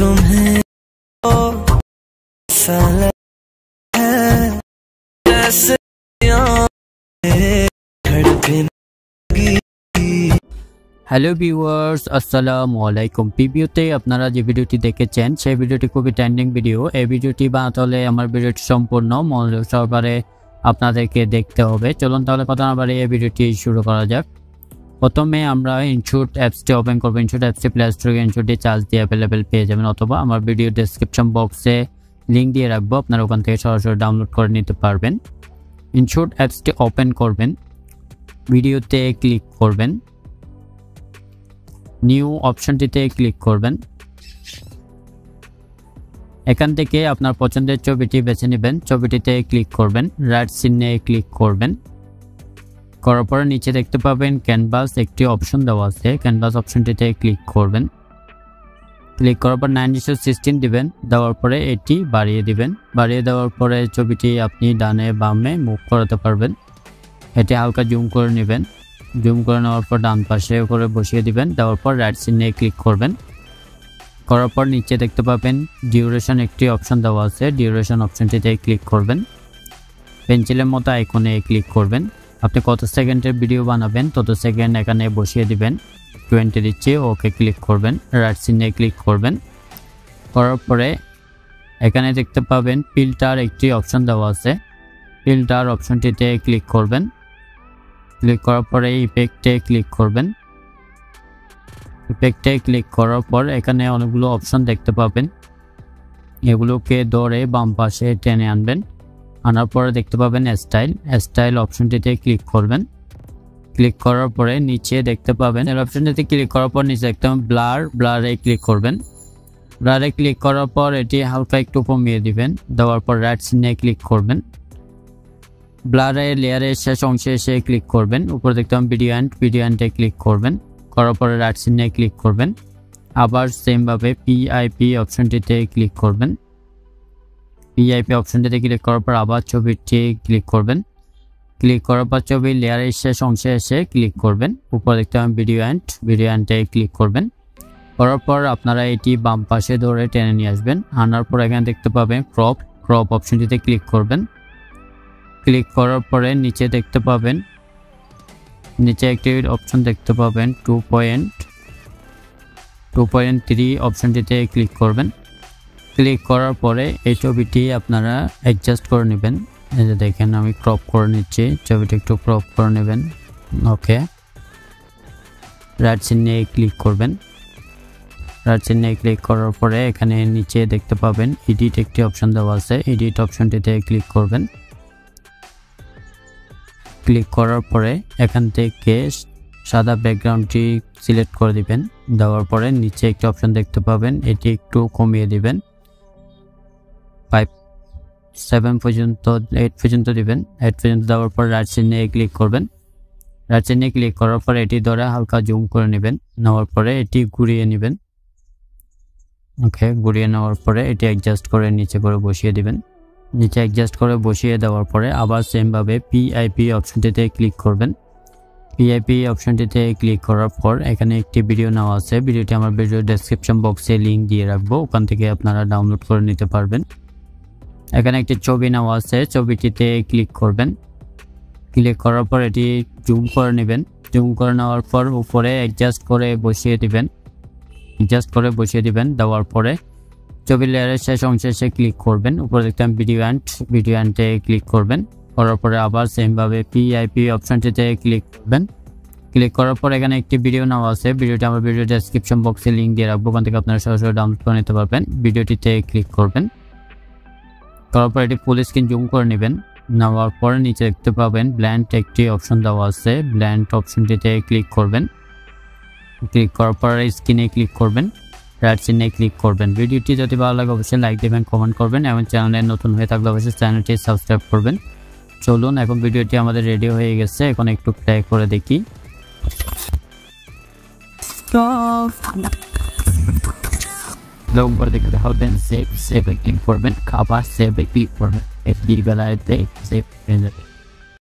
तुम्हें साला है जैसे হ্যালো ভিউয়ার্স আসসালামু আলাইকুম। প্রিভিউতে আপনারা যে ভিডিওটি দেখেছেন সেই ভিডিওটি খুবই ট্রেন্ডিং ভিডিও। এই ভিডিওটি বানাতে হলে আমার ভিডিওটি সম্পূর্ণ মনোযোগ সহকারে আপনাদেরকে দেখতে হবে। চলুন তাহলে কথা না বাড়িয়ে এই ভিডিওটি শুরু করা যাক। প্রথমে আমরা ইনশট অ্যাপসটি ওপেন করব। ইনশট অ্যাপসটি প্লে স্টোরে ইনশটটি চার্জ দিয়ে অ্যাভেলেবেল পেয়ে যাবেন, অথবা আমার ভিডিও ডেসক্রিপশন বক্সে লিঙ্ক দিয়ে রাখবো, আপনারা ওখান থেকে সরাসরি ডাউনলোড করে নিতে পারবেন। ইনশট অ্যাপসটি ওপেন করবেন, ভিডিওতে ক্লিক করবেন, নিউ অপশনটিতে ক্লিক করবেন। এখান থেকে আপনার পছন্দের ছবিটি বেছে নেবেন, ছবিটিতে ক্লিক করবেন, রাইট চিহ্নে ক্লিক করবেন। করার পরে নিচে দেখতে পাবেন ক্যানভাস একটি অপশন দেওয়া আছে, ক্যানভাস অপশনটিতে ক্লিক করবেন। ক্লিক করার পর 9:16 দিবেন, দেওয়ার পরে এটি বাড়িয়ে দিবেন। বাড়িয়ে দেওয়ার পরে ছবিটি আপনি ডানে বামে মুভ করাতে পারবেন। এটি হালকা জুম করে নেবেন, জুম করে নেওয়ার পর ডান পাশে করে বসিয়ে দিবেন। দেওয়ার পর রাইট চিহ্নে ক্লিক করবেন। করার পর নিচে দেখতে পাবেন ডিউরেশন একটি অপশন দেওয়া আছে, ডিউরেশন অপশনটিতে ক্লিক করবেন। পেন্সিলের মতো আইকনে ক্লিক করবেন। আপনি কত সেকেন্ডের ভিডিও বানাবেন তত সেকেন্ড এখানে বসিয়ে দিবেন। 20 দিচ্ছি, ওকে ক্লিক করবেন, রাইট চিহ্নে ক্লিক করবেন। করার পরে এখানে দেখতে পাবেন ফিল্টার একটি অপশন দেওয়া আছে, ফিল্টার অপশনটিতে ক্লিক করবেন। ক্লিক করার পরে ইফেক্টে ক্লিক করবেন। ইফেক্টে ক্লিক করার পর এখানে অনেকগুলো অপশন দেখতে পাবেন, এগুলোকে ধরে বাম পাশে টেনে আনবেন। আনার পরে দেখতে পাবেন স্টাইল, স্টাইল অপশনটিতে ক্লিক করবেন। ক্লিক করার পরে নিচে দেখতে পাবেন এই অপশনটিতে ক্লিক করার পর নিচে দেখতে পাবেন ব্লার, ব্লারে ক্লিক করবেন। ব্লারে ক্লিক করার পর এটি হালকা একটু কমিয়ে দিবেন। দেওয়ার পর রাইট চিহ্নে ক্লিক করবেন। ব্লারের লেয়ারের শেষ অংশে এসে ক্লিক করবেন। উপরে দেখতে পাবেন ভিডিও এন্ডে ক্লিক করবেন। করার পরে রাইট চিহ্নে ক্লিক করবেন। আবার সেমভাবে পিআইপি অপশনটিতে ক্লিক করবেন। পিআইপি অপশনটিতে ক্লিক করার পর আবার ছবিটি ক্লিক করবেন। ক্লিক করার পর ছবির লেয়ারের শেষ অংশে এসে ক্লিক করবেন। উপরে দেখতে পাবেন ভিডিও এন্ডে ক্লিক করবেন। করার পর আপনারা এটি বাম পাশে ধরে টেনে নিয়ে আসবেন। আনার পর এখানে দেখতে পাবেন ক্রপ অপশনটিতে ক্লিক করবেন। ক্লিক করার পরে নিচে দেখতে পাবেন, নিচে একটি অপশন দেখতে পাবেন 2.3 অপশনটিতে ক্লিক করবেন। ক্লিক করার পরে এই ছবিটি আপনারা অ্যাডজাস্ট করে নেবেন। এই যে দেখেন আমি ক্রপ করে নিচ্ছি, ছবিটি একটু ক্রপ করে নেবেন। ওকে, রাইট চিহ্নে ক্লিক করবেন। রাইট চিহ্নে ক্লিক করার পরে এখানে নিচে দেখতে পাবেন এডিট একটি অপশন দেওয়া আছে, এডিট অপশনটিতে ক্লিক করবেন। ক্লিক করার পরে এখান থেকে সাদা ব্যাকগ্রাউন্ডটি সিলেক্ট করে দিবেন। দেওয়ার পরে নিচে একটি অপশন দেখতে পাবেন, এটি একটু কমিয়ে দিবেন, 7 পর্যন্ত 8 পর্যন্ত দিবেন। 8 পর্যন্ত দেওয়ার পর রাইট চিহ্নে ক্লিক করবেন। রাইট চিহ্নে ক্লিক করার পরে এটি ধরে হালকা জুম করে নেবেন। নেওয়ার পরে এটি ঘুরিয়ে নেবেন। ওকে, ঘুরিয়ে নেওয়ার পরে এটি অ্যাডজাস্ট করে নিচে করে বসিয়ে দিবেন। নিচে অ্যাডজাস্ট করে বসিয়ে দেওয়ার পরে আবার সেমভাবে পিআইপি অপশনটিতে ক্লিক করবেন। পিআইপি অপশনটিতে ক্লিক করার পর এখানে একটি ভিডিও নেওয়া আছে, ভিডিওটি আমার ভিডিও ডেসক্রিপশন বক্সে লিঙ্ক দিয়ে রাখবো, ওখান থেকে আপনারা ডাউনলোড করে নিতে পারবেন। এখানে একটি ছবি নেওয়া আছে, ছবিটিতে ক্লিক করবেন। ক্লিক করার পর এটি জুম করে নেবেন। জুম করে নেওয়ার পর উপরে অ্যাডজাস্ট করে বসিয়ে দিবেন, দেওয়ার পরে ছবির লেয়ারের শেষ অংশে এসে ক্লিক করবেন। উপরে দেখতে ভিডিও এন্ডে ক্লিক করবেন। করার পরে আবার সেমভাবে পিআইপি অপশনটিতে ক্লিক করবেন। ক্লিক করার পর এখানে একটি ভিডিও নেওয়া আছে, ভিডিওটি আমার ভিডিও ডেসক্রিপশন বক্সে লিঙ্ক দিয়ে রাখবো, ওখান থেকে আপনারা সরাসরি ডাউনলোড করে নিতে পারবেন। ভিডিওটিতে ক্লিক করবেন। করার পর এটি ফুল স্ক্রিন জুম করে নেবেন। নেওয়ার পরে নিচে দেখতে পাবেন ব্ল্যান্ড একটি অপশন দেওয়া আছে, ব্ল্যান্ড অপশনটিতে ক্লিক করবেন। ক্লিক করার পর স্ক্রিনে ক্লিক করবেন, রাইট চিহ্নে ক্লিক করবেন। ভিডিওটি যদি ভালো লাগে অবশ্যই লাইক দেবেন, কমেন্ট করবেন এবং চ্যানেলে নতুন হয়ে থাকলে অবশ্যই চ্যানেলটি সাবস্ক্রাইব করবেন। চলুন এখন ভিডিওটি আমাদের রেডি হয়ে গেছে, এখন একটু প্লে করে দেখি। দেখতে হবেন সেভ ক্লিক করবেন, খাবার সেভ ক্লিক করবেন। এফডি বেলায় সেভ